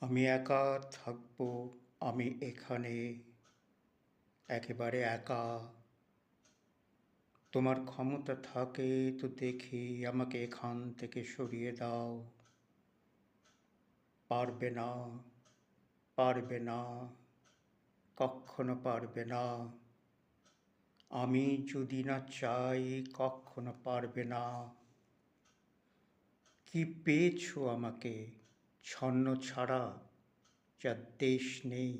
আমি একা থাকবো, আমি এখানে একেবারে একা। তোমার ক্ষমতা থাকে তো দেখি আমাকে এখান থেকে সরিয়ে দাও। পারবে না, পারবে না, কক্ষনো পারবে না। আমি যদি না চাই কক্ষনো পারবে না। কি পেয়েছো আমাকে ছন্ন ছাড়া, যার দেশ নেই,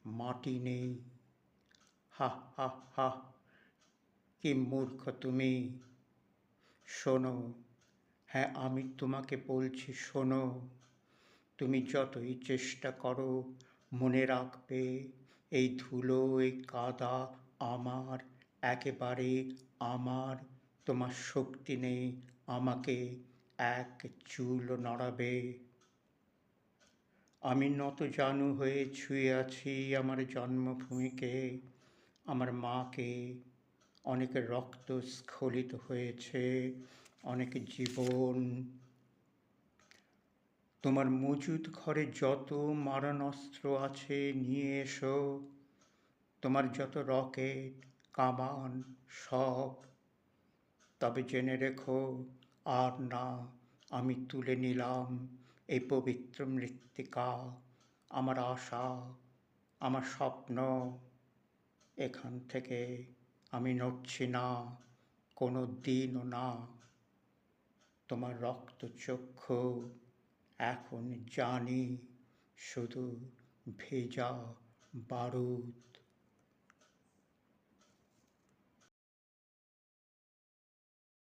মাটি নেই। হা হা হা, কি মূর্খ তুমি! শোনো, হ্যাঁ আমি তোমাকে বলছি শোনো। তুমি যতই চেষ্টা করো মনে রাখবে এই ধুলো এই কাদা আমার, একেবারে আমার। তোমার শক্তি নেই আমাকে এক চুলও নড়াবে। আমি নতজানু হয়ে ছুঁয়ে আছি আমার জন্মভূমিকে, আমার মাকে। অনেক রক্ত স্খলিত হয়েছে, অনেক জীবন। তোমার মজুদ ঘরে যত মারণাস্ত্র আছে নিয়ে এসো, তোমার যত রকেট কামান সব। তবে জেনে রেখো, আর না, আমি তুলে নিলাম এই পবিত্র মৃত্তিকা, আমার আশা, আমার স্বপ্ন। এখান থেকে আমি নড়ছি না, কোনো দিনও না। তোমার রক্তচক্ষু এখন জানি শুধু ভেজা বারুদ।